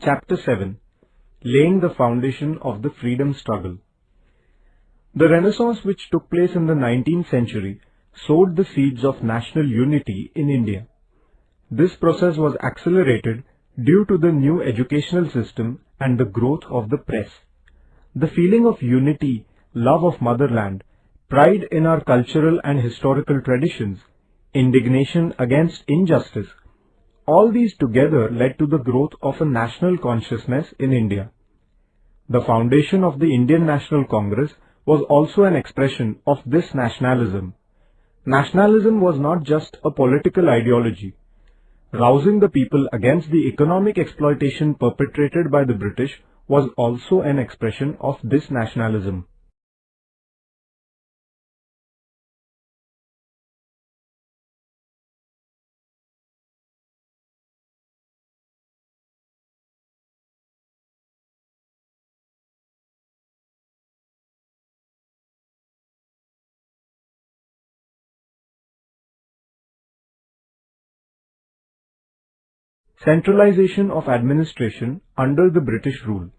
Chapter 7. Laying the Foundation of the Freedom Struggle. The Renaissance which took place in the 19th century sowed the seeds of national unity in India. This process was accelerated due to the new educational system and the growth of the press. The feeling of unity, love of motherland, pride in our cultural and historical traditions, indignation against injustice, all these together led to the growth of a national consciousness in India. The foundation of the Indian National Congress was also an expression of this nationalism. Nationalism was not just a political ideology. Rousing the people against the economic exploitation perpetrated by the British was also an expression of this nationalism. Centralization of administration under the British rule.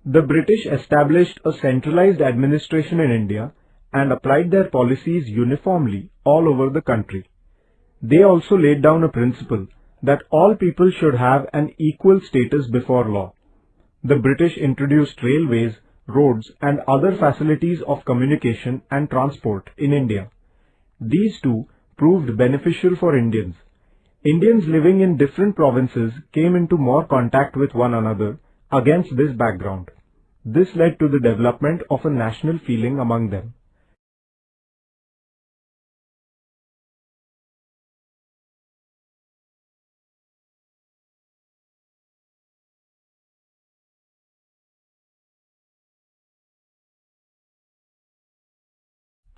The British established a centralized administration in India and applied their policies uniformly all over the country. They also laid down a principle that all people should have an equal status before law. The British introduced railways, roads and other facilities of communication and transport in India. These too proved beneficial for Indians. Indians living in different provinces came into more contact with one another against this background. This led to the development of a national feeling among them.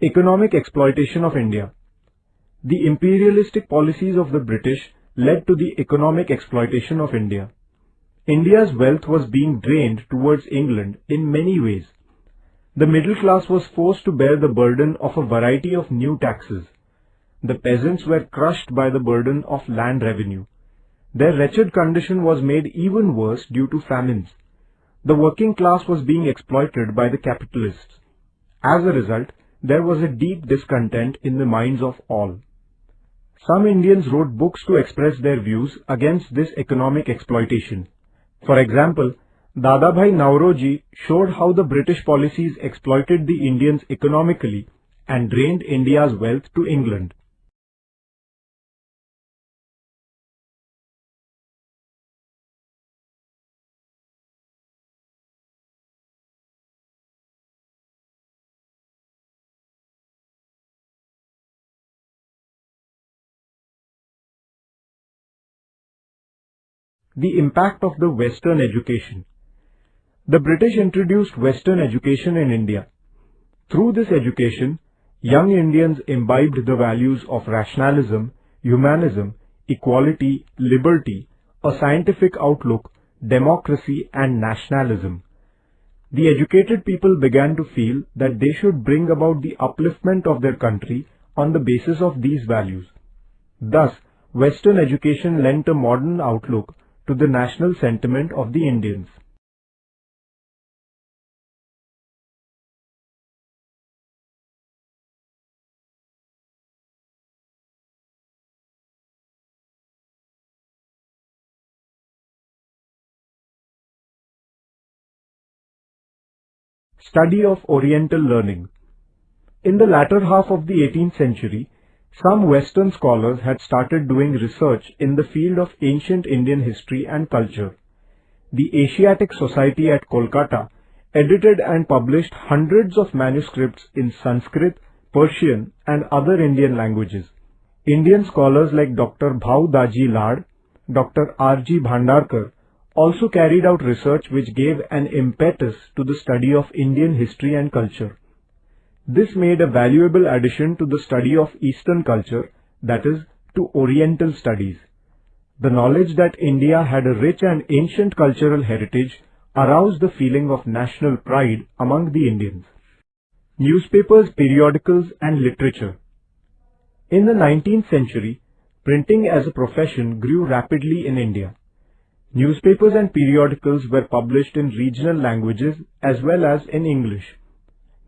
Economic exploitation of India. The imperialistic policies of the British led to the economic exploitation of India. India's wealth was being drained towards England in many ways. The middle class was forced to bear the burden of a variety of new taxes. The peasants were crushed by the burden of land revenue. Their wretched condition was made even worse due to famines. The working class was being exploited by the capitalists. As a result, there was a deep discontent in the minds of all. Some Indians wrote books to express their views against this economic exploitation. For example, Dadabhai Nauroji showed how the British policies exploited the Indians economically and drained India's wealth to England. The impact of the Western education. The British introduced Western education in India. Through this education, young Indians imbibed the values of rationalism, humanism, equality, liberty, a scientific outlook, democracy and nationalism. The educated people began to feel that they should bring about the upliftment of their country on the basis of these values. Thus, Western education lent a modern outlook to the national sentiment of the Indians. Study of Oriental learning. In the latter half of the 18th century, some Western scholars had started doing research in the field of ancient Indian history and culture. The Asiatic Society at Kolkata edited and published hundreds of manuscripts in Sanskrit, Persian and other Indian languages. Indian scholars like Dr. Bhau Daji Lad, Dr. R.G. Bhandarkar also carried out research which gave an impetus to the study of Indian history and culture. This made a valuable addition to the study of Eastern culture, that is, to Oriental studies. The knowledge that India had a rich and ancient cultural heritage aroused the feeling of national pride among the Indians. Newspapers, periodicals and literature. In the 19th century, printing as a profession grew rapidly in India. Newspapers and periodicals were published in regional languages as well as in English.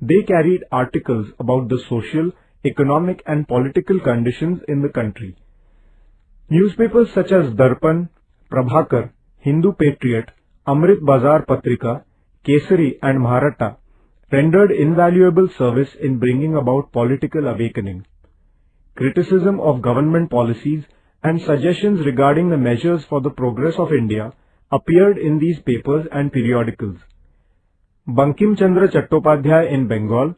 They carried articles about the social, economic and political conditions in the country. Newspapers such as Darpan, Prabhakar, Hindu Patriot, Amrit Bazar Patrika, Kesari and Maratha rendered invaluable service in bringing about political awakening. Criticism of government policies and suggestions regarding the measures for the progress of India appeared in these papers and periodicals. Bankim Chandra Chattopadhyay in Bengal,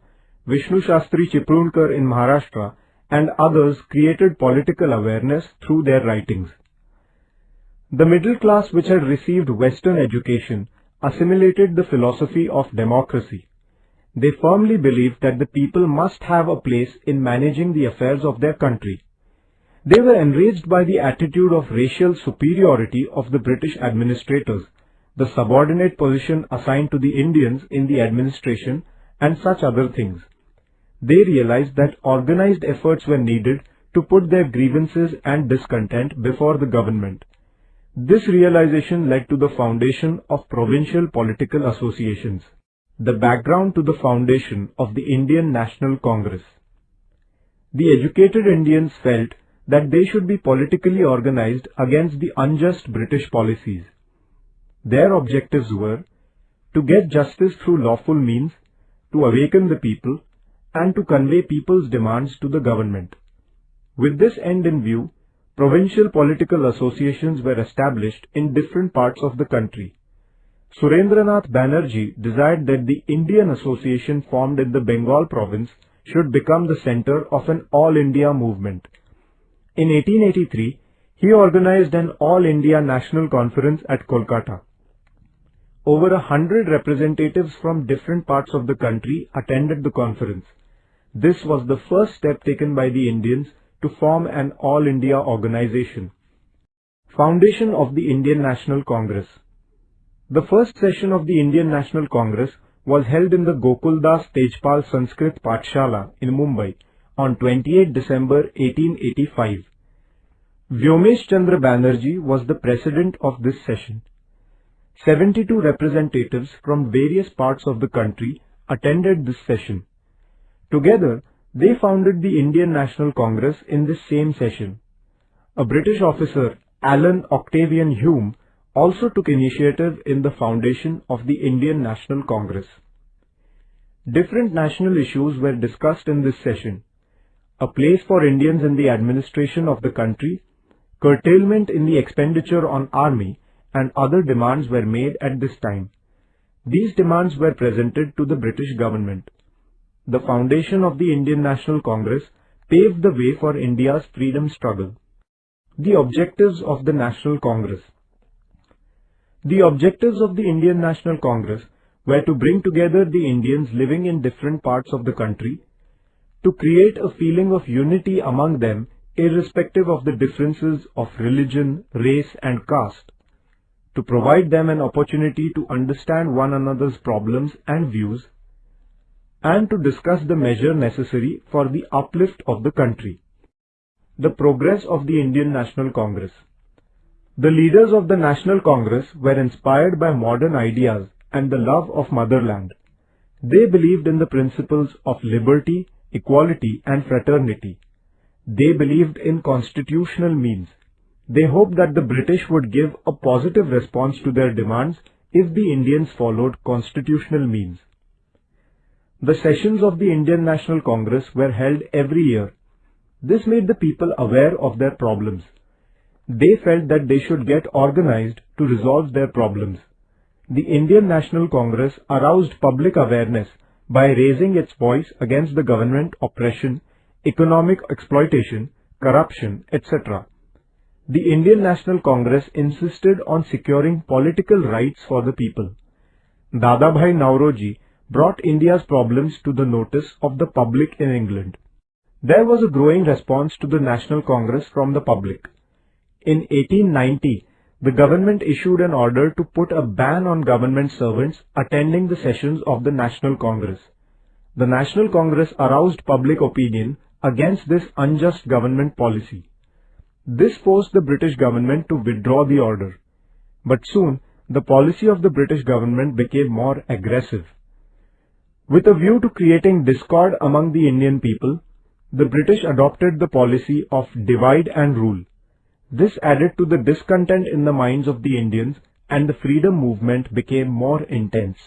Vishnu Shastri Chiplunkar in Maharashtra and others created political awareness through their writings. The middle class, which had received Western education, assimilated the philosophy of democracy. They firmly believed that the people must have a place in managing the affairs of their country. They were enraged by the attitude of racial superiority of the British administrators, the subordinate position assigned to the Indians in the administration, and such other things. They realized that organized efforts were needed to put their grievances and discontent before the government. This realization led to the foundation of provincial political associations. The background to the foundation of the Indian National Congress. The educated Indians felt that they should be politically organized against the unjust British policies. Their objectives were to get justice through lawful means, to awaken the people, and to convey people's demands to the government. With this end in view, provincial political associations were established in different parts of the country. Surendranath Banerjee desired that the Indian Association formed in the Bengal province should become the center of an all-India movement. In 1883, he organized an all-India national conference at Kolkata. Over 100 representatives from different parts of the country attended the conference. This was the first step taken by the Indians to form an all-India organization. Foundation of the Indian National Congress. The first session of the Indian National Congress was held in the Gokuldas Tejpal Sanskrit Pathshala in Mumbai on 28 December 1885. Vyomesh Chandra Banerjee was the president of this session. 72 representatives from various parts of the country attended this session. Together, they founded the Indian National Congress in this same session. A British officer, Alan Octavian Hume, also took initiative in the foundation of the Indian National Congress. Different national issues were discussed in this session. A place for Indians in the administration of the country, curtailment in the expenditure on army, and other demands were made at this time. These demands were presented to the British government. The foundation of the Indian National Congress paved the way for India's freedom struggle. The objectives of the National Congress. The objectives of the Indian National Congress were to bring together the Indians living in different parts of the country, to create a feeling of unity among them irrespective of the differences of religion, race and caste, to provide them an opportunity to understand one another's problems and views, and to discuss the measure necessary for the uplift of the country. The progress of the Indian National Congress. The leaders of the National Congress were inspired by modern ideas and the love of motherland. They believed in the principles of liberty, equality and fraternity. They believed in constitutional means. They hoped that the British would give a positive response to their demands if the Indians followed constitutional means. The sessions of the Indian National Congress were held every year. This made the people aware of their problems. They felt that they should get organized to resolve their problems. The Indian National Congress aroused public awareness by raising its voice against the government oppression, economic exploitation, corruption, etc. The Indian National Congress insisted on securing political rights for the people. Dadabhai Nauroji brought India's problems to the notice of the public in England. There was a growing response to the National Congress from the public. In 1890, the government issued an order to put a ban on government servants attending the sessions of the National Congress. The National Congress aroused public opinion against this unjust government policy. This forced the British government to withdraw the order. But soon, the policy of the British government became more aggressive. With a view to creating discord among the Indian people, the British adopted the policy of divide and rule. This added to the discontent in the minds of the Indians, and the freedom movement became more intense.